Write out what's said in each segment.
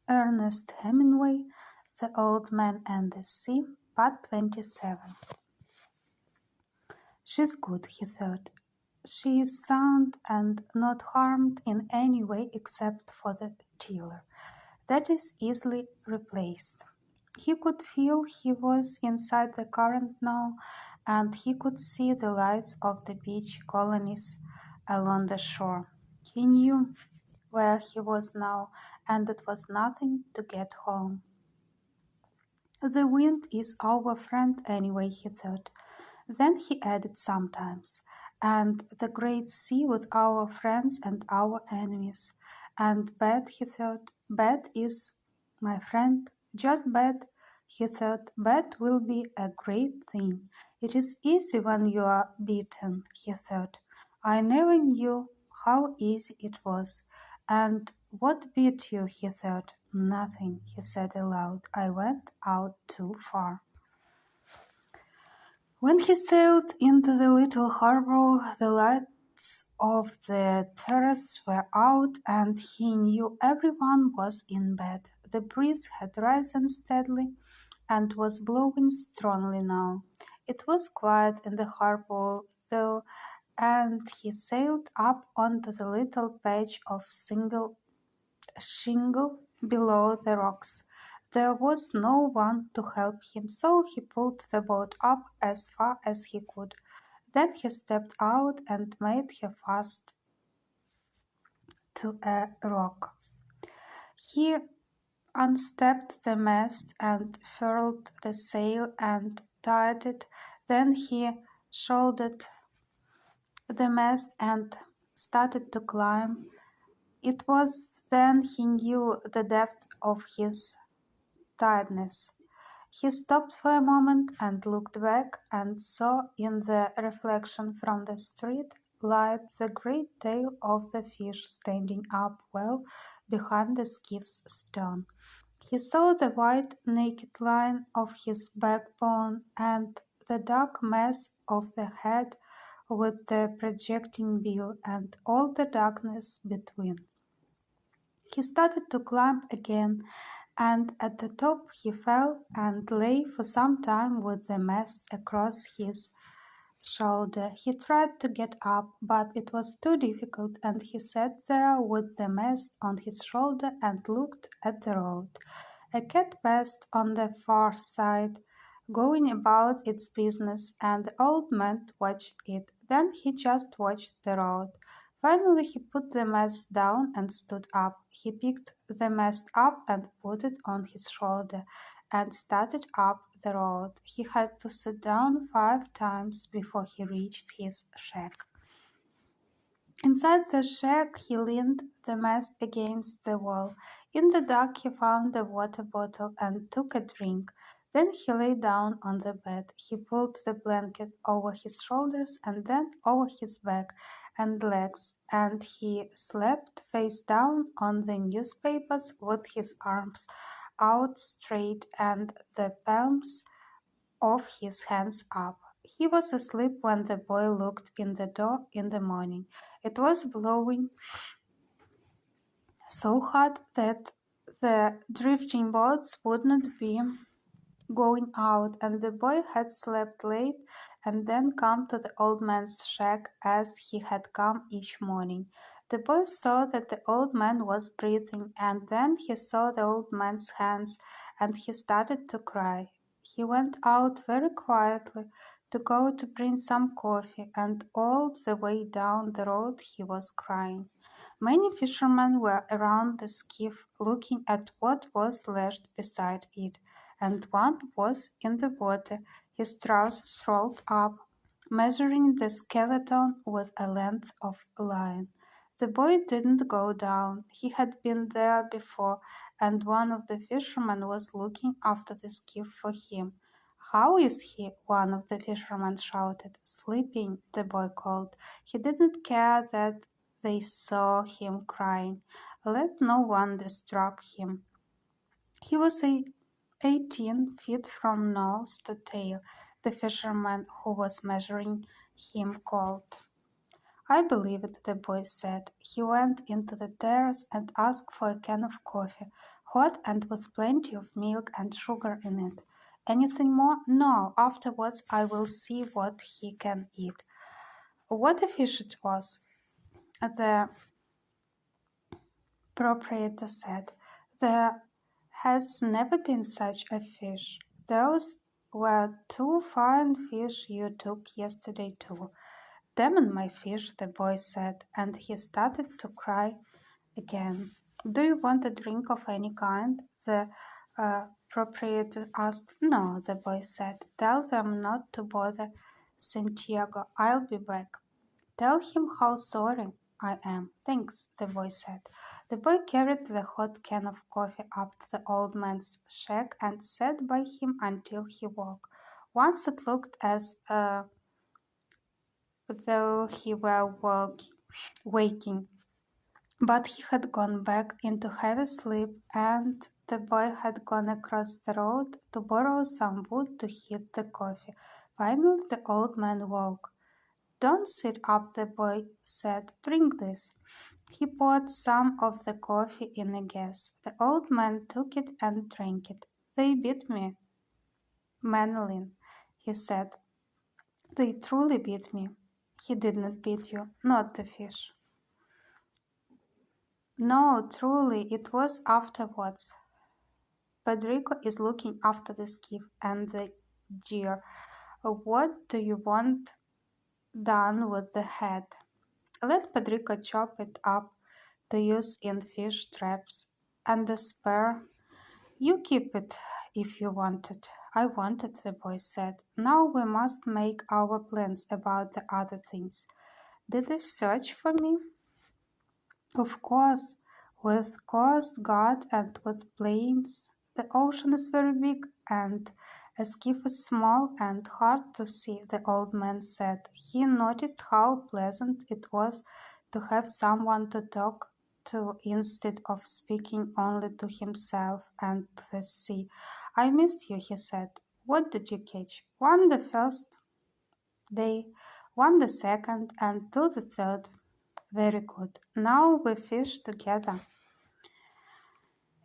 Ernest Hemingway, The Old Man and the Sea, Part 27. She's good, he thought. She is sound and not harmed in any way except for the tiller. That is easily replaced. He could feel he was inside the current now, and he could see the lights of the beach colonies along the shore. He knew where he was now, and it was nothing to get home. The wind is our friend anyway, he thought. Then he added sometimes, and the great sea with our friends and our enemies. And bad, he thought, bad is my friend, just bad. He thought, bad will be a great thing. It is easy when you are beaten, he thought. I never knew how easy it was. And what beat you, he thought. Nothing, he said aloud. I went out too far. When he sailed into the little harbor, the lights of the terrace were out, and he knew everyone was in bed. The breeze had risen steadily and was blowing strongly now. It was quiet in the harbor, though, and he sailed up onto the little patch of shingle below the rocks. There was no one to help him, so he pulled the boat up as far as he could. Then he stepped out and made her fast to a rock. He unstepped the mast and furled the sail and tied it. Then he shouldered the mast and started to climb. It was then he knew the depth of his tiredness. He stopped for a moment and looked back and saw in the reflection from the street light the great tail of the fish standing up well behind the skiff's stern. He saw the white naked line of his backbone and the dark mass of the head with the projecting bill and all the darkness between. He started to climb again, and at the top he fell and lay for some time with the mast across his shoulder. He tried to get up, but it was too difficult, and he sat there with the mast on his shoulder and looked at the road. A cat passed on the far side, going about its business, and the old man watched it. Then he just watched the road. Finally, he put the mast down and stood up. He picked the mast up and put it on his shoulder and started up the road. He had to sit down 5 times before he reached his shack. Inside the shack, he leaned the mast against the wall. In the dark, he found a water bottle and took a drink. Then he lay down on the bed. He pulled the blanket over his shoulders and then over his back and legs, and he slept face down on the newspapers with his arms out straight and the palms of his hands up. He was asleep when the boy looked in the door in the morning. It was blowing so hard that the drifting boats would not be going out, and the boy had slept late and then come to the old man's shack as he had come each morning. The boy saw that the old man was breathing, and then he saw the old man's hands, and he started to cry. He went out very quietly to go to bring some coffee, and all the way down the road he was crying. Many fishermen were around the skiff looking at what was lashed beside it, and one was in the water, his trousers rolled up, measuring the skeleton with a length of a line. The boy didn't go down. He had been there before, and one of the fishermen was looking after the skiff for him. How is he? One of the fishermen shouted. Sleeping, the boy called. He didn't care that they saw him crying. Let no one disturb him. He was 18 feet from nose to tail, the fisherman who was measuring him called. I believe it, the boy said. He went into the terrace and asked for a can of coffee, hot and with plenty of milk and sugar in it. Anything more? No. Afterwards, I will see what he can eat. What a fish it was, the proprietor said. There has never been such a fish. Those were two fine fish you took yesterday, too. Damn on my fish, the boy said, and he started to cry again. Do you want a drink of any kind? The proprietor asked. No, the boy said. Tell them not to bother Santiago. I'll be back. Tell him how sorry I am. Thanks, the boy said. The boy carried the hot can of coffee up to the old man's shack and sat by him until he woke. Once it looked as though he were waking, but he had gone back into heavy sleep, and the boy had gone across the road to borrow some wood to heat the coffee. Finally, the old man woke. Don't sit up, the boy said. Drink this. He poured some of the coffee in a glass. The old man took it and drank it. They beat me, Manolin, he said. They truly beat me. He did not beat you, not the fish. No, truly, it was afterwards. Pedrico is looking after the skiff and the gear. What do you want done with the head? Let Pedrico chop it up to use in fish traps, and the spare, you keep it if you want it. I want it, the boy said. Now we must make our plans about the other things. Did they search for me? Of course, with Coast Guard and with planes. The ocean is very big and a skiff is small and hard to see, the old man said. He noticed how pleasant it was to have someone to talk to instead of speaking only to himself and to the sea. I missed you, he said. What did you catch? One the first day, one the second, and two the third. Very good. Now we fish together.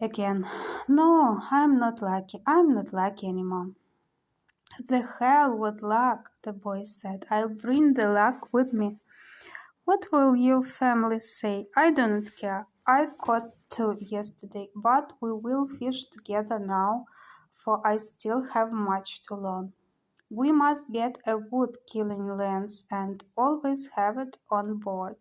Again. No, I'm not lucky. I'm not lucky anymore. The hell with luck, the boy said. I'll bring the luck with me. What will your family say? I do not care. I caught two yesterday, but we will fish together now, for I still have much to learn. We must get a wood-killing lens and always have it on board.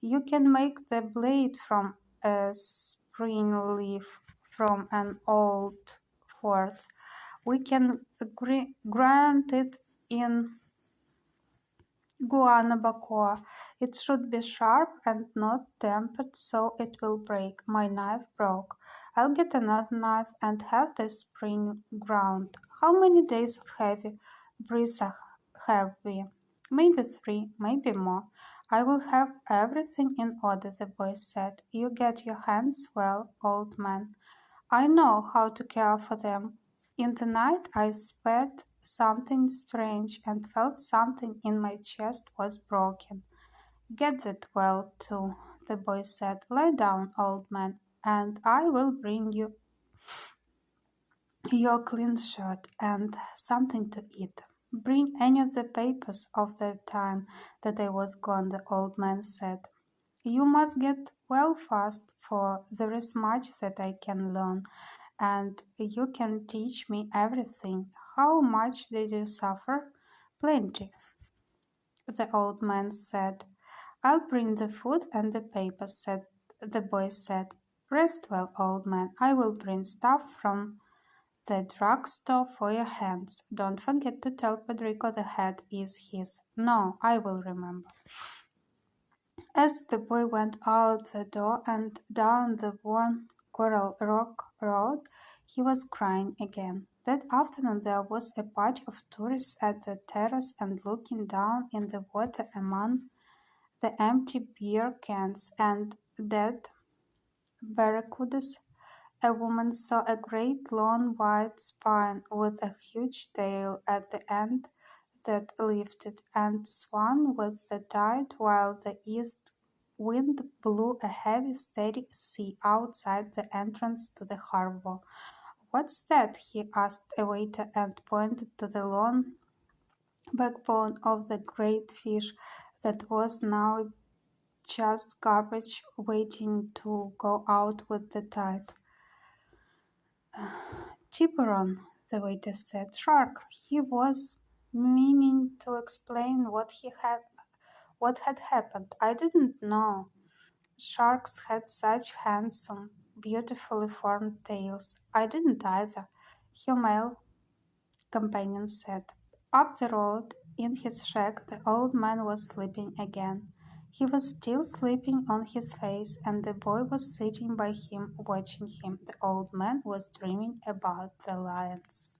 You can make the blade from a spring leaf from an old fort. We can grind it in Guanabacoa. It should be sharp and not tempered so it will break. My knife broke. I'll get another knife and have the spring ground. How many days of heavy breeze have we? Maybe 3, maybe more. I will have everything in order, the boy said. You get your hands well, old man. I know how to care for them. In the night I sped something strange and felt something in my chest was broken. Get that well, too, the boy said. Lie down, old man, and I will bring you your clean shirt and something to eat. Bring any of the papers of the time that I was gone, the old man said. You must get well fast, for there is much that I can learn, and you can teach me everything. How much did you suffer? Plenty, the old man said. I'll bring the food and the papers, said the boy said. Rest well, old man. I will bring stuff from the drugstore for your hands. Don't forget to tell Pedrico the head is his. No, I will remember. As the boy went out the door and down the worn Coral Rock Road, he was crying again. That afternoon there was a party of tourists at the terrace, and looking down in the water among the empty beer cans and dead barracudas, a woman saw a great long white spine with a huge tail at the end that lifted and swung with the tide while the east wind blew a heavy, steady sea outside the entrance to the harbor. "What's that?" he asked a waiter and pointed to the long backbone of the great fish that was now just garbage waiting to go out with the tide. "Tiburon," the waiter said. "Shark." He was meaning to explain what had happened. "I didn't know sharks had such handsome, beautifully formed tails." "I didn't either," her male companion said. Up the road, in his shack, the old man was sleeping again. He was still sleeping on his face, and the boy was sitting by him, watching him. The old man was dreaming about the lions.